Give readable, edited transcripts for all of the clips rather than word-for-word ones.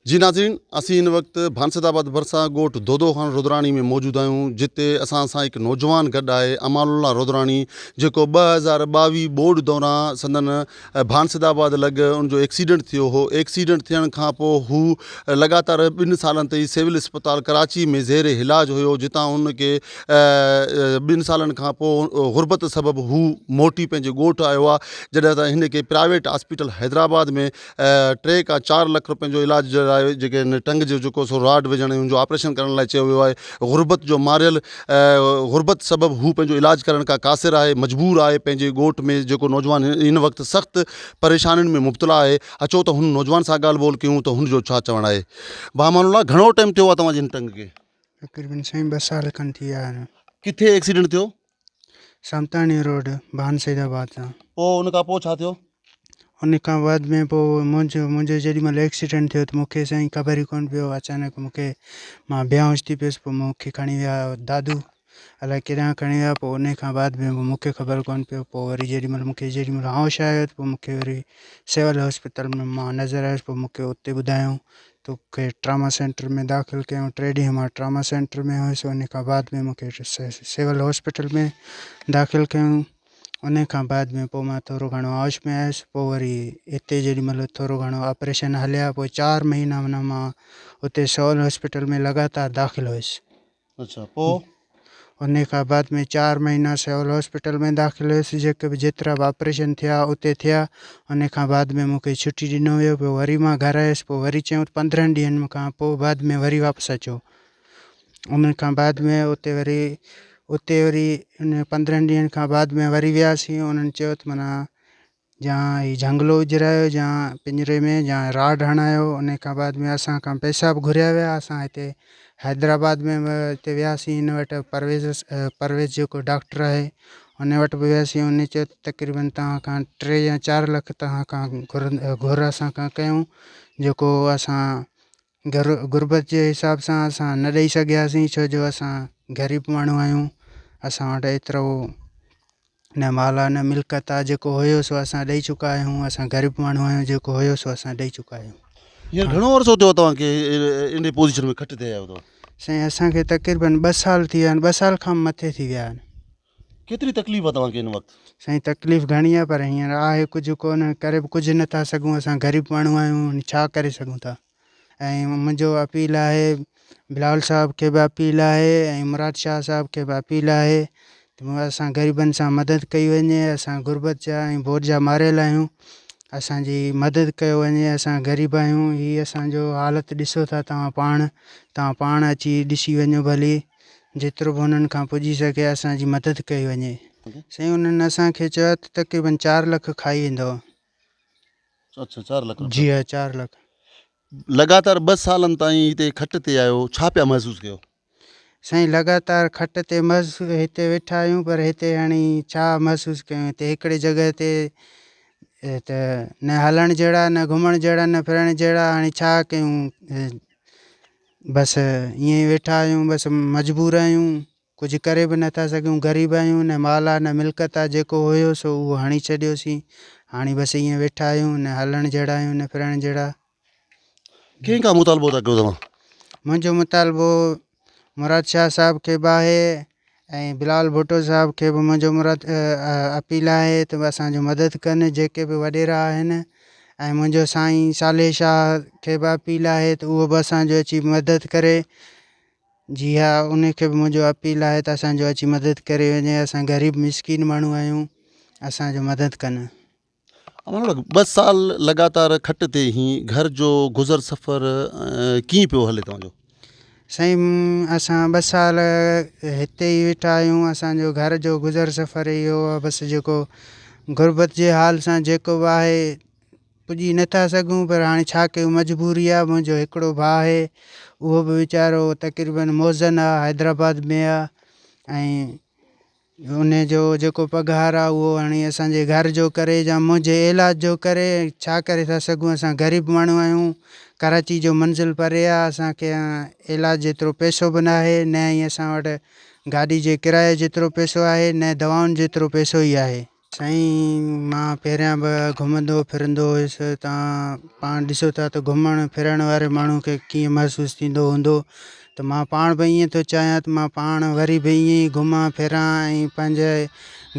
जी नाज़रीन, असीं इन वक़्तु भानसदाबाद भरिसां ॻोठ दोदो ख़ान रुद्राणी में मौजूदु आहियूं, जिते असां सां हिकु नौजवान गॾु आहे अमानुल्लाह रुद्राणी, जेको 2022 बोर्ड दौरान संदन भानसदाबाद लॻ उनजो एक्सीडेंट थियो हो। एक्सीडेंट थियण खां पोइ हू लगातार 2 सालनि ताईं सिविल अस्पताल कराची में ज़ेर इलाज हुयो, जितां हुनखे 2 सालनि खां पोइ गुरबत सबबु हू मोटी पंहिंजे ॻोठ आयो आहे, जॾहिं त हिनखे प्राइवेट हॉस्पिटल हैदराबाद में 3 खां 4 लख रुपयनि जो इलाज जेके टंग जो जेको सो राड विझण हुनजो ऑपरेशन करण लाइ चयो वियो आहे। गुरबत जो मारियल गुरबत सबबु हू पंहिंजो इलाज करण खां क़ासिर आहे, मजबूर आहे। पंहिंजे ॻोठ में जेको नौजवान इन वक़्तु सख़्तु परेशानियुनि में मुब्तला आहे, अचो त हुन नौजवान सां ॻाल्हि ॿोल कयूं त हुनजो छा चवणु आहे। भाउ अमानुल्लाह, घणो टाइम थियो आहे तव्हांजे हिन टंग खे? तक़रीबन साईं 2 साल खनि थी विया आहिनि। किथे एक्सीडेंट थियो? समतानी रोड भानसदाबाद सां। पोइ उन खां पोइ छा थियो? उन खां बाद में पोइ मुंहिंजो जेॾी महिल एक्सीडेंट थियो त मूंखे साईं ख़बर ई कोन पियो। अचानक मूंखे मां बेहोश थी पियुसि, पोइ मूंखे खणी विया दादू, अलाए केॾांहुं खणी विया। पोइ उन खां बाद में मूंखे ख़बर कोन पियो। पोइ वरी जेॾी महिल होश आयो त पोइ मूंखे वरी सिविल हॉस्पिटल में मां नज़र आयुसि। पोइ मूंखे उते ॿुधायूं तोखे ट्रामा सेंटर में दाख़िल कयूं। 3 ॾींहं मां ट्रामा सेंटर में हुयुसि। उन खां बाद में मूंखे सिविल हॉस्पिटल में दाख़िल कयूं। उन खां बाद में पोइ मां थोरो घणो होश में आयुसि। पोइ वरी हिते जेॾी महिल थोरो घणो ऑपरेशन हलिया, पोइ 4 महीना मां उते सिविल हॉस्पिटल में लगातार दाख़िल हुयुसि। अच्छा, पोइ उन खां बाद में 4 महीना सिविल हॉस्पिटल में दाख़िल हुयुसि। जेतिरा बि ऑपरेशन थिया उते थिया। उन खां बाद में मूंखे छुटी ॾिनो वियो। पोइ वरी मां घर आयुसि। पोइ वरी चयूं 15 ॾींहंनि खां पोइ बाद में वरी वापसि अचो। उन खां बाद में उते वरी उन 15 ॾींहंनि खां बाद में वरी वियासीं। उन्हनि चयो त माना या ही झंगलो विझरायो या पिंजरे में या राड हणायो। उन खां बाद में असां खां पैसा बि घुरिया विया। असां हिते हैदराबाद में हिते वियासीं, हिन वटि परवेज़ जेको डॉक्टर आहे हुन वटि बि वियासीं। उन चयो तक़रीबन तव्हां खां 3 या 4 लख तव्हां खां घुर असां खां कयूं, जेको असां गुरबत जे हिसाब सां असां न ॾेई सघियासीं, छो जो असां ग़रीब माण्हू आहियूं। असां वटि एतिरो न माल आहे न मिल्कत आहे। जेको हुयो सो असां ॾेई चुका आहियूं। असां ग़रीब माण्हू आहियूं, जेको हुयो सो असां ॾेई चुका आहियूं। हींअर घणो अर्सो थियो तव्हांखे इन पोज़ीशन में खटि ते आयो अथव? साईं असांखे तक़रीबन 2 साल थी विया आहिनि, 2 साल खां मथे थी विया आहिनि। केतिरी तकलीफ़ आहे तव्हांखे इन वक़्तु? साईं तकलीफ़ घणी आहे, पर हींअर आहे कुझु कोन, करे बि कुझु नथा सघूं। असां ग़रीब माण्हू आहियूं, छा करे सघूं था। ऐं मुंहिंजो अपील आहे, बिलावल साहब खे बि अपील आहे ऐं मुराद शाह साहब खे बि अपील आहे त असां ग़रीबनि सां मदद कई वञे। असां गुरबत जा ऐं बोझ जा मारियल आहियूं, असांजी मदद कयो वञे। असां ग़रीब आहियूं। हीअ असांजो हालति ॾिसो था तव्हां पाण अची ॾिसी वञो भली। जेतिरो बि हुननि खां पुॼी सघे असांजी मदद कई वञे। साईं उन्हनि असांखे चयो त तक़रीबन 4 लख खाई वेंदव। अच्छा, 4 लख रुपया? जी हा, 4 लख। लगातार 2 सालनि ताईं हिते खटि ते आहियो, छा पिया महसूसु कयो? साईं लगातार खटि ते हिते वेठा आहियूं, पर हिते हाणे छा महसूसु कयूं। हिते हिकिड़े जॻह ते त न हलण जहिड़ा, न घुमण जहिड़ा, न फिरण जहिड़ा। हाणे छा कयूं, बसि ईअं ई वेठा आहियूं, बसि मजबूर आहियूं, कुझु करे बि नथा सघूं। ग़रीब आहियूं, न माल आहे न मिल्कत आहे। जेको हुयो सो उहो हणी छॾियोसीं। हाणे बसि ईअं वेठा आहियूं, न हलण जहिड़ा आहियूं न फिरण जहिड़ा। कंहिंखां मुतालबो था कयो तव्हां? मुंहिंजो मुतालबो मुराद शाह साहब खे बि आहे ऐं बिलावल भुट्टो साहब खे बि मुंहिंजो अपील आहे त असांजो मदद कनि, जेके बि वॾेरा आहिनि। ऐं मुंहिंजो साईं साले शाह खे बि अपील आहे त उहो बि असांजो अची मदद करे। जी हा, उनखे बि मुंहिंजो अपील आहे त असांजो अची मदद करे वञे। असां ग़रीब मिसकिन माण्हू आहियूं, असांजो मदद कनि। 2 साल लगातार खटि ते ही घर जो गुज़र सफ़र कीअं पियो हले तव्हांजो? साईं असां 2 साल हिते ई वेठा आहियूं। असांजो घर जो गुज़र सफ़र इहो आहे, बसि जेको गुरबत जे हाल सां जेको बि आहे पुॼी नथा सघूं, पर हाणे छा कयूं, मजबूरी आहे। मुंहिंजो हिकिड़ो भाउ आहे, उहो बि वीचारो तक़रीबन मौज़न आहे, हैदराबाद में आहे। ऐं उनजो जेको पघारु आहे उहो हाणे असांजे घर जो करे या मुंहिंजे इलाज जो करे, छा करे था सघूं। असां ग़रीब माण्हू आहियूं, कराची जो मंज़िल परे आहे। असांखे इलाज जेतिरो पैसो बि न आहे, न ई असां वटि गाॾी जे किराए जेतिरो पैसो आहे, न दवाउनि जेतिरो पैसो ई आहे। साईं मां पहिरियां बि घुमंदो फिरंदो हुयुसि। तव्हां पाण ॾिसो था त घुमण फिरण वारे माण्हू खे कीअं महसूसु थींदो हूंदो, त मां पाण बि ईअं थो चाहियां त मां पाण वरी बि ईअं ई घुमां फिरां ऐं पंहिंजे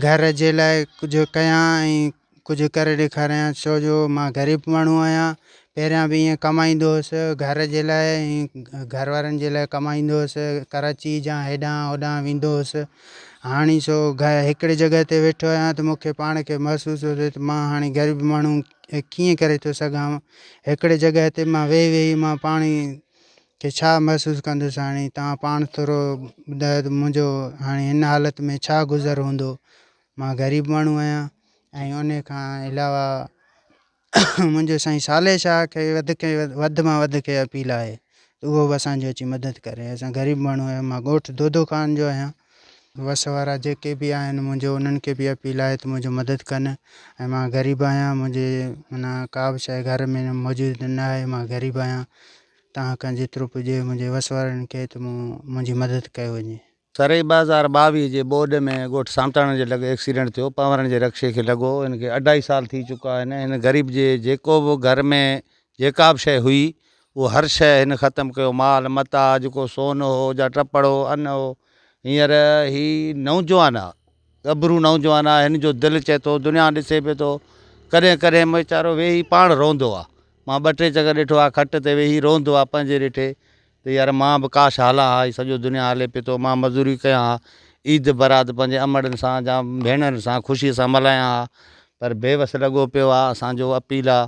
घर जे लाइ कुझु कयां ऐं कुझु करे ॾेखारियां। छो जो मां ग़रीब माण्हू आहियां। पहिरियां बि ईअं कमाईंदो हुउसि घर जे लाइ ऐं घर वारनि जे लाइ कमाईंदो हुउसि, कराची जा हेॾां होॾां वेंदो हुउसि। हाणे सो हिकिड़े जॻह ते वेठो आहियां त मूंखे पाण खे महसूसु थो थिए त मां हाणे ग़रीब माण्हू कीअं करे थो सघां। हिकिड़े जॻह ते मां वेही वेही मां पाण खे छा महसूसु कंदुसि। हाणे तव्हां पाण थोरो ॿुधायो त मुंहिंजो हाणे हिन हालत में छा गुज़र हूंदो। मां ग़रीब माण्हू आहियां ऐं उन खां अलावा मुंहिंजो साईं साले शाह खे वधि मां वधि खे अपील आहे त उहो बि असांजी अची मदद करे। असां ग़रीब माण्हू आहियूं। मां ॻोठु दोदो ख़ान जो आहियां। वस वारा जेके बि आहिनि मुंहिंजो उन्हनि खे बि अपील आहे त मुंहिंजो मदद कनि। ऐं मां ग़रीब आहियां, मुंहिंजे माना का बि शइ घर में मौजूदु न आहे। मां ग़रीब आहियां। तव्हां खां जेतिरो पुॼे मुंहिंजे वस वारनि खे त मुंहिंजी मदद कयो वञे। सरई 2022 जे ॿोॾ में ॻोठु सामटाणे जे लॻे एक्सीडेंट थियो। पवरनि जे रक्शे खे लॻो। हिनखे 2.5 साल थी चुका आहिनि। हिन ग़रीब जे जेको बि घर में जेका बि शइ हुई उहो हर शइ हिन ख़तमु कयो। माल मता जेको सोन हो या टपड़ हो, अन हो। हींअर ही नौजवान आहे, गभरू नौजवान आहे। हिन जो दिलि चए थो दुनिया ॾिसे पियो थो। कॾहिं कॾहिं वीचारो वेही पाण रोंदो आहे। मां 2-3 जॻह ॾिठो आहे, खट ते वेही रोंदो आहे पंहिंजे ॾिठे त यार मां बि काश हलां हा। सॼो दुनिया हले पियो थो, मां मज़दूरी कयां हा, ईद बरात पंहिंजे अमड़नि सां या भेनरुनि सां ख़ुशीअ सां मल्हायां हा। पर बेवस लॻो पियो आहे। असांजो अपील आहे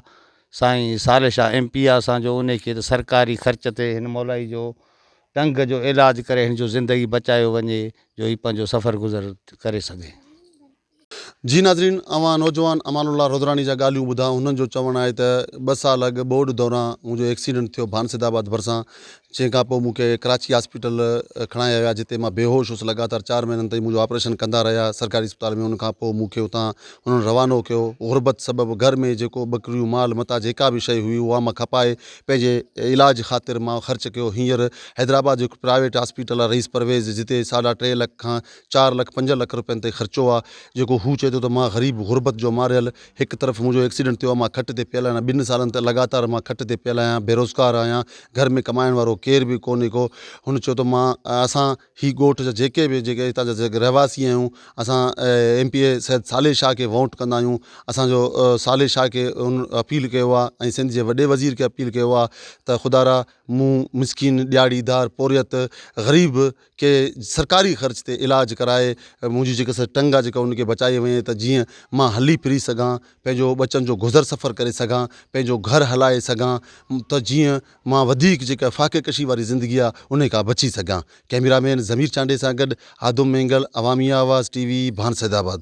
साईं साले शाह MP आहे असांजो, उन खे त सरकारी ख़र्च ते हिन मौलाई जो टंग जो इलाजु करे हिन जो ज़िंदगी बचायो वञे, जो ही पंहिंजो सफ़र गुज़र करे सघे। जी नाज़रीन, अवां नौजवान अमानुल्लाह रोदरानी जा ॻाल्हियूं ॿुधा। हुननि जो चवणु आहे त 2 साल अॻु ॿोॾ दौरान मुंहिंजो एक्सीडेंट थियो भानसिदाबाद भरिसां, जंहिंखां पोइ मूंखे कराची हॉस्पिटल खणाया विया, जिते मां बेहोश हुउसि। लगातार 4 महीननि ताईं मुंहिंजो ऑपरेशन कंदा रहिया सरकारी अस्पताल में। उनखां पोइ मूंखे उतां उन्हनि रवानो कयो। गुरबत सबबु घर में जेको ॿकरियूं माल मता जेका बि शइ हुई उहा मां खपाए पंहिंजे इलाज ख़ातिर मां ख़र्च कयो। हींअर हैदराबाद जो हिकु प्राइवेट हॉस्पिटल आहे रईस परवेज़, जिते 3.5 लख खां 4 लख 5 लख रुपयनि ताईं ख़र्चो आहे। जेको हू चए थो त मां ग़रीब गुरबत जो मारियल, हिकु तरफ़ मुंहिंजो एक्सीडेंट थियो आहे, मां खट ते पियल आहियां। 2 सालनि त लगातार मां खट ते पियल आहियां, बेरोज़गार आहियां। घर में कमाइण वारो केर बि कोन्हे को। हुन चयो त मां असां ही ॻोठ जा जेके हितां जा जेके रहवासी आहियूं, असां MPA सैयद साले शाह खे वोट कंदा आहियूं। असांजो साले शाह खे उन अपील कयो आहे ऐं सिंध जे वॾे वज़ीर खे अपील कयो आहे त ख़ुदारा मूं मिसकिन ॾियाड़ीदार पोरियत ग़रीब खे सरकारी ख़र्च ते इलाजु कराए मुंहिंजी जेका टंग आहे जेका उनखे बचाई वञे, त जीअं मां हली फिरी सघां, पंहिंजो बचनि जो गुज़र सफ़र करे सघां, पंहिंजो घर हलाए सघां, त जीअं मां वधीक जेका फ़ाक़े कशी वारी ज़िंदगी आहे उन खां बची सघां। कैमरामैन ज़मीर चांडे सां गॾु आदम मेंगल, अवामी आवाज़ TV, भानसिदाबाद।